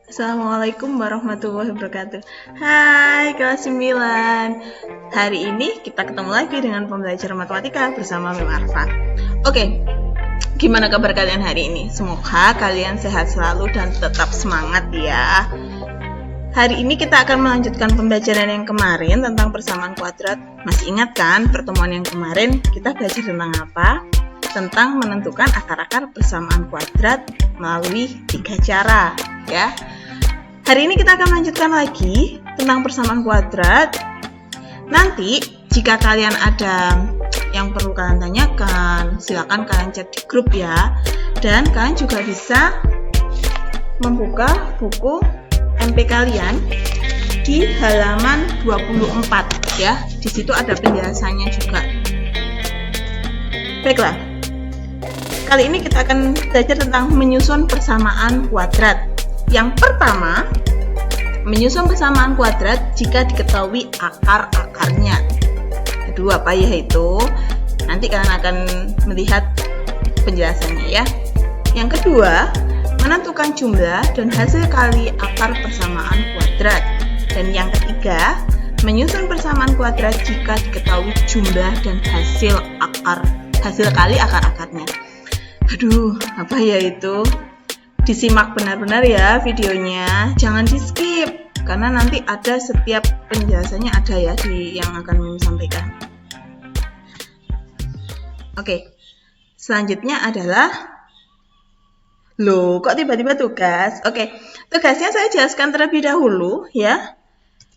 Assalamualaikum warahmatullahi wabarakatuh. Hai kelas 9. Hari ini kita ketemu lagi dengan pembelajaran matematika bersama Mim Arfa. Oke, gimana kabar kalian hari ini? Semoga kalian sehat selalu dan tetap semangat ya. Hari ini kita akan melanjutkan pembelajaran yang kemarin tentang persamaan kuadrat. Masih ingat kan pertemuan yang kemarin kita belajar tentang apa? Tentang menentukan akar-akar persamaan kuadrat melalui 3 cara ya. Hari ini kita akan melanjutkan lagi tentang persamaan kuadrat. Nanti jika kalian ada yang perlu kalian tanyakan, silakan kalian cek di grup ya. Dan kalian juga bisa membuka buku MP kalian di halaman 24 ya. Di situ ada penjelasannya juga. Baiklah. Kali ini kita akan belajar tentang menyusun persamaan kuadrat. Yang pertama, menyusun persamaan kuadrat jika diketahui akar-akarnya. Kedua, apa ya itu? Nanti kalian akan melihat penjelasannya ya. Yang kedua, menentukan jumlah dan hasil kali akar persamaan kuadrat. Dan yang ketiga, menyusun persamaan kuadrat jika diketahui jumlah dan hasil kali akar-akarnya. Aduh, apa ya itu? Disimak benar-benar ya videonya, jangan di skip karena nanti ada setiap penjelasannya ada ya yang akan Mim sampaikan. Oke, selanjutnya adalah loh, kok tiba-tiba tugas? Oke, tugasnya saya jelaskan terlebih dahulu ya.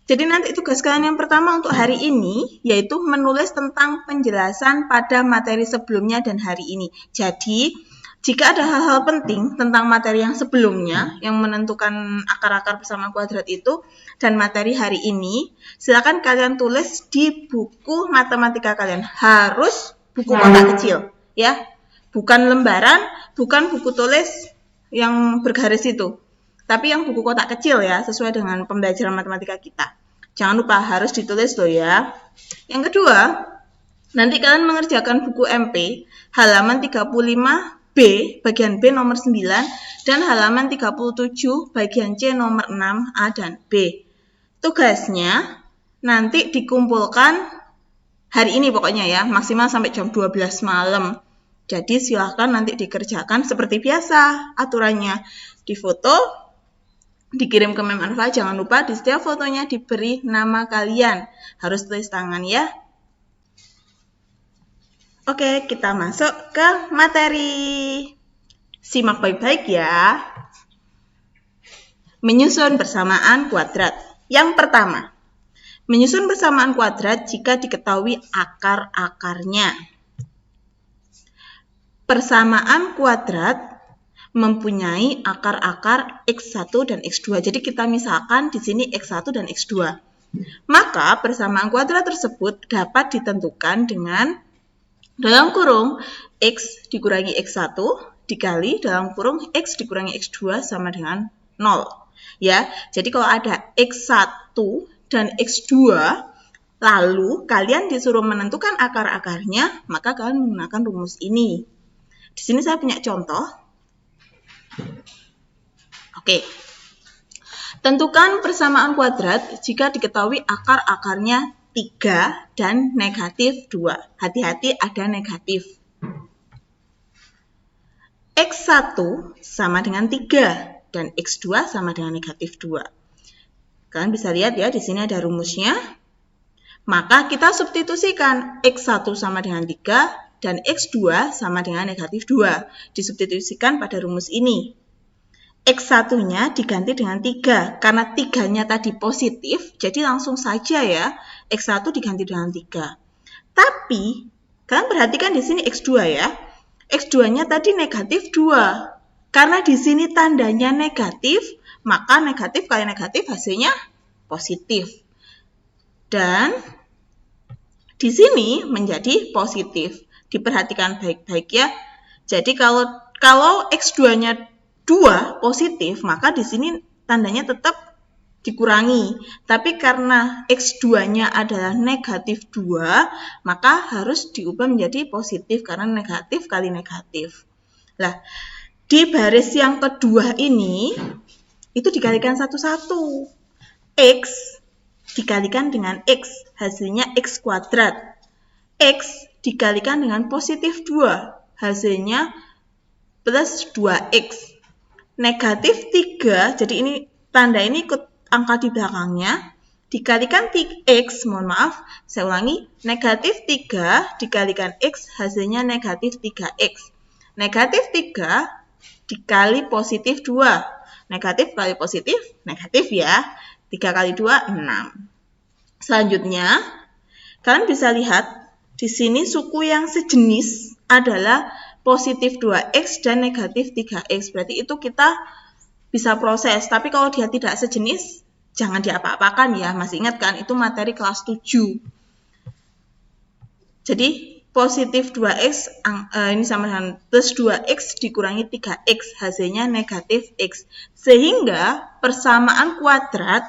Jadi nanti tugas kalian yang pertama untuk hari ini yaitu menulis tentang penjelasan pada materi sebelumnya dan hari ini. Jadi jika ada hal-hal penting tentang materi yang sebelumnya yang menentukan akar-akar persamaan kuadrat itu dan materi hari ini, silakan kalian tulis di buku matematika kalian. Harus buku kotak kecil, ya. Bukan lembaran, bukan buku tulis yang bergaris itu. Tapi yang buku kotak kecil ya, sesuai dengan pembelajaran matematika kita. Jangan lupa harus ditulis loh ya. Yang kedua, nanti kalian mengerjakan buku MP halaman 35 B, bagian B nomor 9, dan halaman 37, bagian C nomor 6, A dan B. Tugasnya nanti dikumpulkan hari ini pokoknya ya, maksimal sampai jam 12 malam. Jadi silahkan nanti dikerjakan seperti biasa aturannya. Difoto, dikirim ke Mem Arfa, jangan lupa di setiap fotonya diberi nama kalian. Harus tulis tangan ya. Oke, kita masuk ke materi. Simak baik-baik ya. Menyusun persamaan kuadrat. Yang pertama, menyusun persamaan kuadrat jika diketahui akar-akarnya. Persamaan kuadrat mempunyai akar-akar X1 dan X2. Jadi kita misalkan di sini X1 dan X2. Maka persamaan kuadrat tersebut dapat ditentukan dengan dalam kurung X dikurangi X1 dikali dalam kurung X dikurangi X2 sama dengan 0. Ya, jadi kalau ada X1 dan X2, lalu kalian disuruh menentukan akar-akarnya, maka kalian menggunakan rumus ini. Di sini saya punya contoh. Oke. Tentukan persamaan kuadrat jika diketahui akar-akarnya 3 dan negatif 2. Hati-hati ada negatif. X1 sama dengan 3 dan X2 sama dengan negatif 2. Kalian bisa lihat ya, di sini ada rumusnya. Maka kita substitusikan X1 sama dengan 3 dan X2 sama dengan negatif 2. Disubstitusikan pada rumus ini. X1-nya diganti dengan 3, karena 3-nya tadi positif, jadi langsung saja ya, X1 diganti dengan 3. Tapi, kalian perhatikan di sini X2 ya, X2-nya tadi negatif 2. Karena di sini tandanya negatif, maka negatif kali negatif hasilnya positif. Dan di sini menjadi positif. Diperhatikan baik-baik ya. Jadi kalau X2-nya 2 positif, maka di sini tandanya tetap dikurangi. Tapi karena X2-nya adalah negatif 2, maka harus diubah menjadi positif karena negatif kali negatif. Nah, di baris yang kedua ini, itu dikalikan satu-satu. X dikalikan dengan X, hasilnya X kuadrat. X dikalikan dengan positif 2, hasilnya plus 2X. Negatif 3, jadi ini tanda ini ikut angka di belakangnya, dikalikan X, mohon maaf, saya ulangi, negatif 3 dikalikan X, hasilnya negatif 3X. Negatif 3 dikali positif 2. Negatif kali positif, negatif ya. 3 kali 2, 6. Selanjutnya, kalian bisa lihat, di sini suku yang sejenis adalah positif 2X dan negatif 3X. Berarti itu kita bisa proses. Tapi kalau dia tidak sejenis, jangan diapa-apakan ya. Masih ingat kan, itu materi kelas 7. Jadi, positif 2X ini sama dengan plus 2X dikurangi 3X. Hasilnya negatif X. Sehingga persamaan kuadrat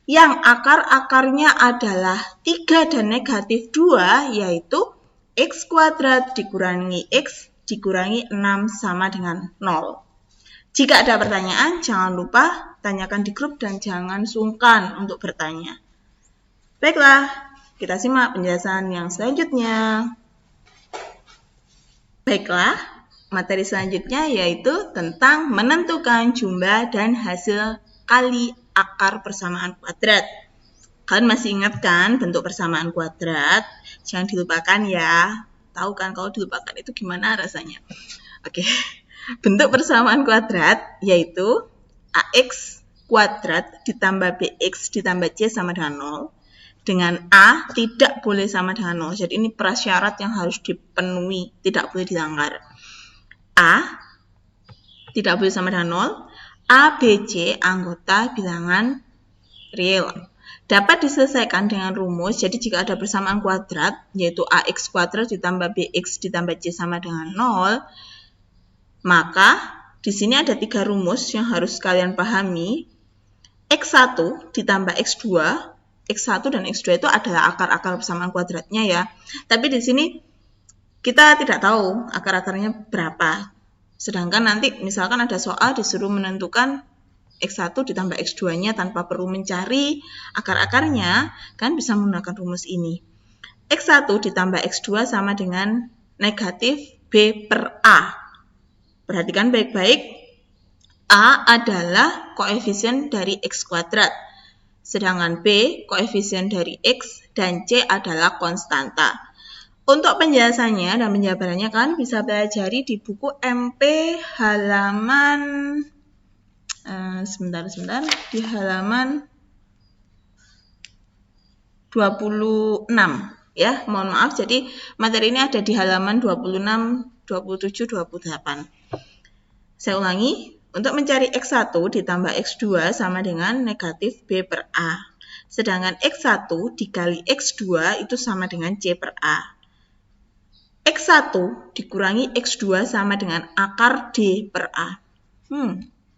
yang akar-akarnya adalah 3 dan negatif 2, yaitu X kuadrat dikurangi X dikurangi 6 sama dengan 0. Jika ada pertanyaan, jangan lupa tanyakan di grup dan jangan sungkan untuk bertanya. Baiklah, kita simak penjelasan yang selanjutnya. Baiklah, materi selanjutnya yaitu tentang menentukan jumlah dan hasil kali akar persamaan kuadrat. Kalian masih ingat kan bentuk persamaan kuadrat? Jangan dilupakan ya. Tahu kan kalau dilupakan itu gimana rasanya? Oke. Bentuk persamaan kuadrat yaitu AX kuadrat ditambah BX ditambah C sama dengan 0. Dengan A tidak boleh sama dengan 0. Jadi ini prasyarat yang harus dipenuhi, tidak boleh dilanggar. A tidak boleh sama dengan 0. A, B, C anggota bilangan real. Dapat diselesaikan dengan rumus, jadi jika ada persamaan kuadrat, yaitu AX kuadrat ditambah BX ditambah C sama dengan 0, maka di sini ada 3 rumus yang harus kalian pahami. X1 ditambah X2, X1 dan X2 itu adalah akar-akar persamaan kuadratnya ya. Tapi di sini kita tidak tahu akar-akarnya berapa. Sedangkan nanti misalkan ada soal disuruh menentukan X1 ditambah X2-nya tanpa perlu mencari akar-akarnya, kan bisa menggunakan rumus ini. X1 ditambah X2 sama dengan negatif B per A. Perhatikan baik-baik, A adalah koefisien dari X kuadrat, sedangkan B koefisien dari X dan C adalah konstanta. Untuk penjelasannya dan penjabarannya kan bisa pelajari di buku MP halaman di halaman 26 ya, mohon maaf, jadi materi ini ada di halaman 26, 27, 28. Saya ulangi, untuk mencari X1 ditambah X2 sama dengan negatif B per A, sedangkan X1 dikali X2 itu sama dengan C per A. X1 dikurangi X2 sama dengan akar D per A.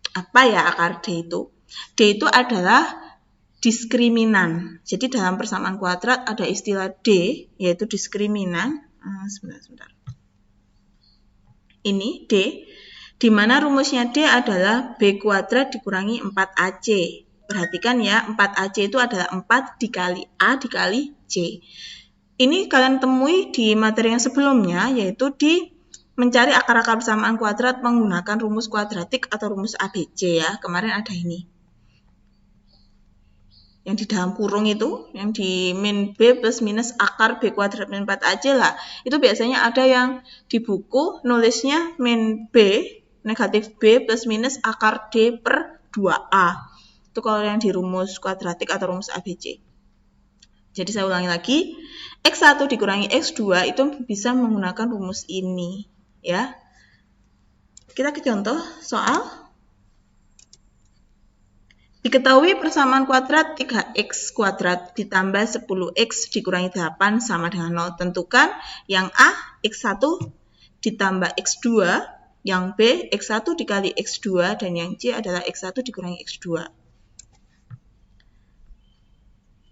Apa ya akar D itu? D itu adalah diskriminan. Jadi dalam persamaan kuadrat ada istilah D, yaitu diskriminan. Sebentar. Ini D, di mana rumusnya D adalah B kuadrat dikurangi 4AC. Perhatikan ya, 4AC itu adalah 4 dikali A dikali C. Ini kalian temui di materi yang sebelumnya, yaitu di mencari akar-akar persamaan kuadrat menggunakan rumus kuadratik atau rumus ABC ya. Kemarin ada ini. Yang di dalam kurung itu, yang di min B plus minus akar B kuadrat min 4AC lah. Itu biasanya ada yang di buku nulisnya min B, negatif B plus minus akar D per 2A. Itu kalau yang di rumus kuadratik atau rumus ABC. Jadi saya ulangi lagi, X1 dikurangi X2 itu bisa menggunakan rumus ini. Ya, kita ke contoh soal. Diketahui persamaan kuadrat 3x kuadrat ditambah 10x dikurangi 8 sama dengan 0. Tentukan yang A, x1 ditambah x2, yang B, x1 dikali x2, dan yang C adalah x1 dikurangi x2.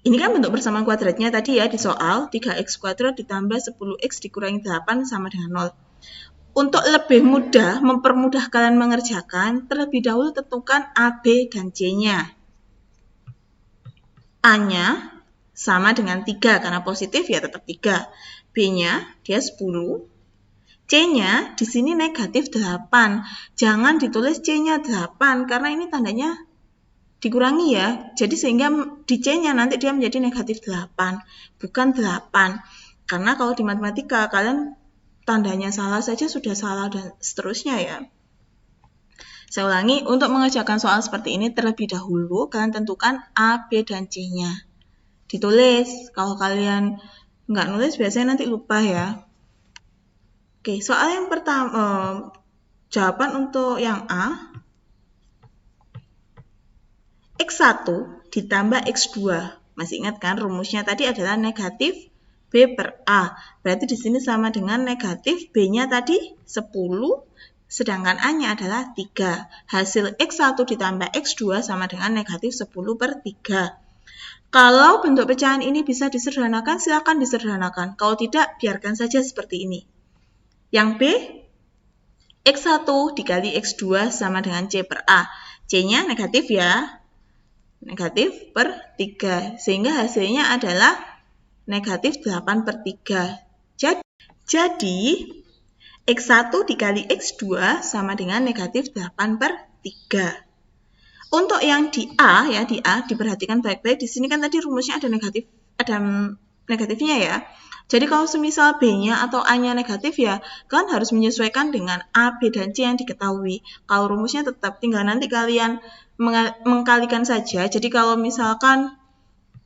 Ini kan bentuk persamaan kuadratnya tadi ya di soal, 3x kuadrat ditambah 10x dikurangi 8 sama dengan 0. Untuk lebih mudah, mempermudah kalian mengerjakan, terlebih dahulu tentukan A, B, dan C-nya. A-nya sama dengan 3, karena positif ya tetap 3. B-nya dia 10. C-nya di sini negatif 8. Jangan ditulis C-nya 8, karena ini tandanya dikurangi ya. Jadi sehingga di C-nya nanti dia menjadi negatif 8, bukan 8. Karena kalau di matematika kalian tandanya salah saja sudah salah dan seterusnya ya. Saya ulangi, untuk mengerjakan soal seperti ini terlebih dahulu kalian tentukan A, B, dan C-nya. Ditulis, kalau kalian nggak nulis biasanya nanti lupa ya. Oke, soal yang pertama, jawaban untuk yang A, X1 ditambah X2. Masih ingat kan rumusnya tadi adalah negatif B per A. Berarti di sini sama dengan negatif B-nya tadi 10, sedangkan A-nya adalah 3. Hasil X1 ditambah X2 sama dengan negatif 10 per 3. Kalau bentuk pecahan ini bisa disederhanakan, silakan disederhanakan. Kalau tidak, biarkan saja seperti ini. Yang B, X1 dikali X2 sama dengan C per A. C-nya negatif ya, negatif per 3. Sehingga hasilnya adalah negatif 8 per 3. Jadi, X1 dikali X2 sama dengan negatif 8 per 3. Untuk yang di A ya, di A diperhatikan baik-baik. Di sini kan tadi rumusnya ada negatifnya ya. Jadi kalau semisal B-nya atau A-nya negatif ya, kalian harus menyesuaikan dengan A, B, dan C yang diketahui. Kalau rumusnya tetap tinggal nanti kalian mengkalikan saja. Jadi kalau misalkan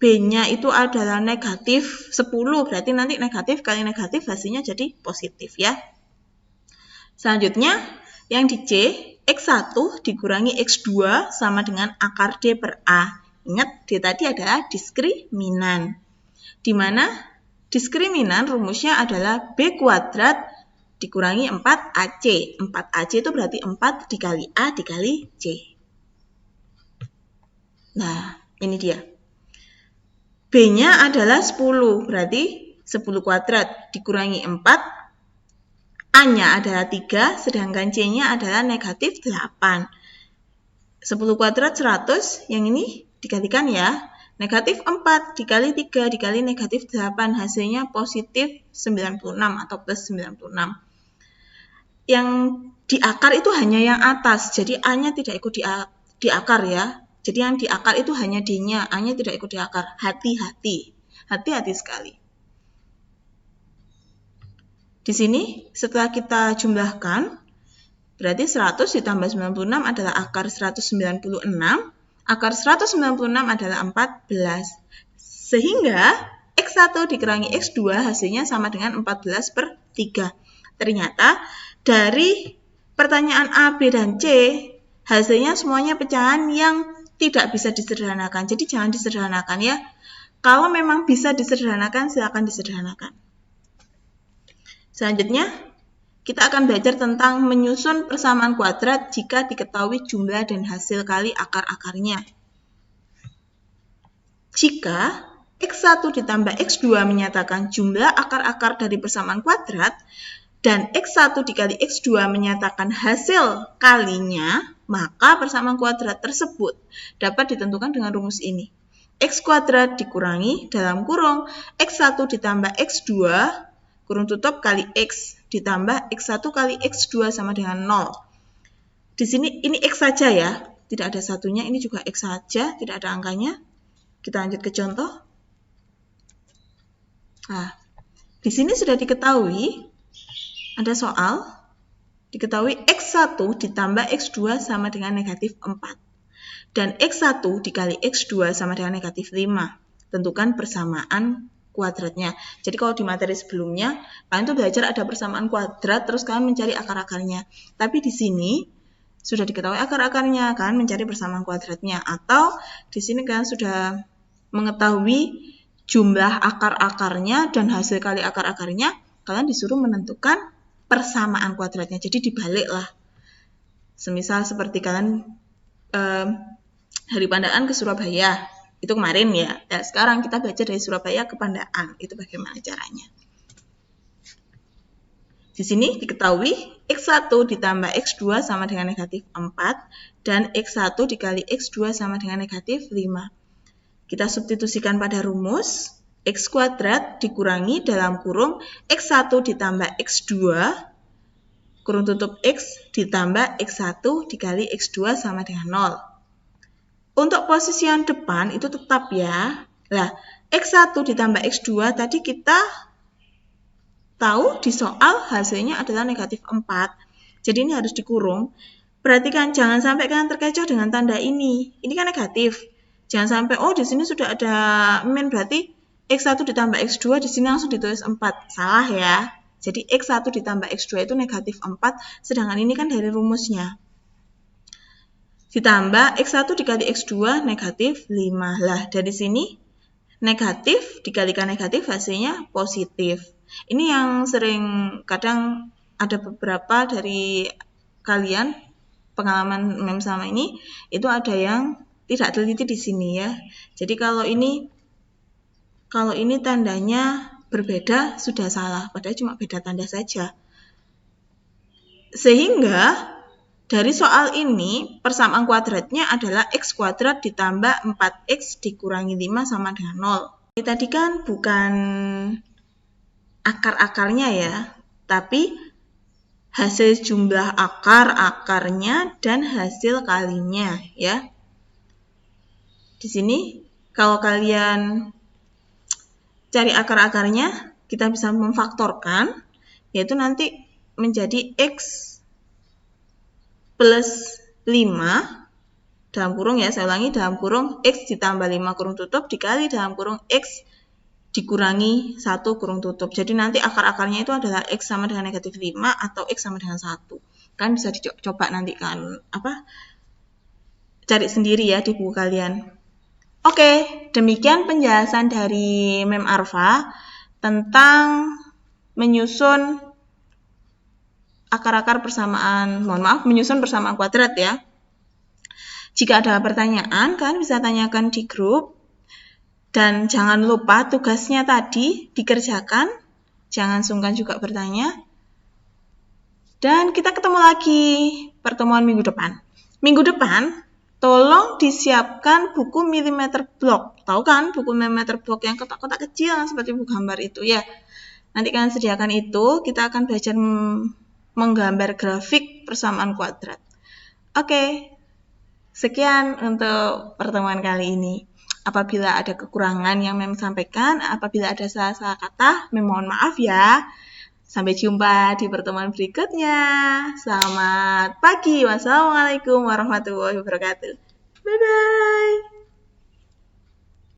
B-nya itu adalah negatif 10, berarti nanti negatif kali negatif hasilnya jadi positif ya. Selanjutnya, yang di C, X1 dikurangi X2 sama dengan akar D per A. Ingat, D tadi adalah diskriminan. Di mana diskriminan rumusnya adalah B kuadrat dikurangi 4AC. 4AC itu berarti 4 dikali A dikali C. Nah, ini dia. B-nya adalah 10, berarti 10 kuadrat dikurangi 4. A-nya adalah 3, sedangkan C-nya adalah negatif 8. 10 kuadrat 100, yang ini dikalikan ya. Negatif 4 dikali 3 dikali negatif 8, hasilnya positif 96 atau plus 96. Yang di akar itu hanya yang atas, jadi A-nya tidak ikut di akar ya. Jadi yang di akar itu hanya D-nya, A-nya tidak ikut di akar. Hati-hati, hati-hati sekali. Di sini setelah kita jumlahkan, berarti 100 ditambah 96 adalah akar 196, akar 196 adalah 14. Sehingga X1 dikurangi X2 hasilnya sama dengan 14 per 3. Ternyata dari pertanyaan A, B, dan C, hasilnya semuanya pecahan yang tidak bisa disederhanakan. Jadi jangan disederhanakan ya. Kalau memang bisa disederhanakan, silakan disederhanakan. Selanjutnya, kita akan belajar tentang menyusun persamaan kuadrat jika diketahui jumlah dan hasil kali akar-akarnya. Jika X1 ditambah X2 menyatakan jumlah akar-akar dari persamaan kuadrat, dan X1 dikali X2 menyatakan hasil kalinya, maka persamaan kuadrat tersebut dapat ditentukan dengan rumus ini. X kuadrat dikurangi dalam kurung X1 ditambah X2 kurung tutup kali X ditambah X1 kali X2 sama dengan 0. Di sini ini X saja ya, tidak ada satunya, ini juga X saja, tidak ada angkanya. Kita lanjut ke contoh. Nah, di sini sudah diketahui, ada soal, diketahui X1 ditambah X2 sama dengan negatif 4. Dan X1 dikali X2 sama dengan negatif 5. Tentukan persamaan kuadratnya. Jadi kalau di materi sebelumnya, kalian tuh belajar ada persamaan kuadrat, terus kalian mencari akar-akarnya. Tapi di sini sudah diketahui akar-akarnya, kalian mencari persamaan kuadratnya. Atau di sini kalian sudah mengetahui jumlah akar-akarnya dan hasil kali akar-akarnya, kalian disuruh menentukan persamaan kuadratnya. Jadi dibalik lah. Semisal seperti kalian dari Pandaan ke Surabaya. Itu kemarin ya. Dan sekarang kita belajar dari Surabaya ke Pandaan. Itu bagaimana caranya. Di sini diketahui X1 ditambah X2 sama dengan negatif 4, dan X1 dikali X2 sama dengan negatif 5. Kita substitusikan pada rumus, X kuadrat dikurangi dalam kurung X1 ditambah X2, kurung tutup X ditambah X1 dikali X2 sama dengan 0. Untuk posisi yang depan itu tetap ya. Nah, X1 ditambah X2 tadi kita tahu di soal hasilnya adalah negatif 4. Jadi ini harus dikurung. Perhatikan, jangan sampai kalian terkecoh dengan tanda ini. Ini kan negatif. Jangan sampai, oh di sini sudah ada min, berarti X1 ditambah X2, di sini langsung ditulis 4. Salah ya. Jadi X1 ditambah X2 itu negatif 4, sedangkan ini kan dari rumusnya. Ditambah X1 dikali X2 negatif 5. Lah, dari sini negatif dikalikan negatif hasilnya positif. Ini yang sering kadang ada beberapa dari kalian pengalaman mem sama ini itu ada yang tidak teliti di sini ya. Jadi kalau ini tandanya berbeda sudah salah, padahal cuma beda tanda saja. Sehingga dari soal ini persamaan kuadratnya adalah X kuadrat ditambah 4X dikurangi 5 sama dengan 0. Ini tadi kan bukan akar-akarnya ya, tapi hasil jumlah akar-akarnya dan hasil kalinya ya. Di sini kalau kalian cari akar-akarnya, kita bisa memfaktorkan, yaitu nanti menjadi X plus 5 dalam kurung ya, saya ulangi, dalam kurung X ditambah 5 kurung tutup dikali dalam kurung X dikurangi 1 kurung tutup. Jadi nanti akar-akarnya itu adalah X sama dengan negatif 5 atau X sama dengan 1. Kalian bisa dicoba nanti kan cari sendiri ya di buku kalian. Oke, demikian penjelasan dari Mem Arfa tentang menyusun akar-akar persamaan, menyusun persamaan kuadrat ya. Jika ada pertanyaan, kalian bisa tanyakan di grup. Dan jangan lupa tugasnya tadi dikerjakan, jangan sungkan juga bertanya. Dan kita ketemu lagi pertemuan minggu depan. Minggu depan, tolong disiapkan buku milimeter block. Tahu kan buku milimeter block yang kotak-kotak kecil seperti buku gambar itu ya. Nanti kalian sediakan itu, kita akan belajar menggambar grafik persamaan kuadrat. Oke, sekian untuk pertemuan kali ini. Apabila ada kekurangan yang Mem sampaikan, apabila ada salah-salah kata, Mem mohon maaf ya. Sampai jumpa di pertemuan berikutnya. Selamat pagi. Wassalamualaikum warahmatullahi wabarakatuh. Bye-bye.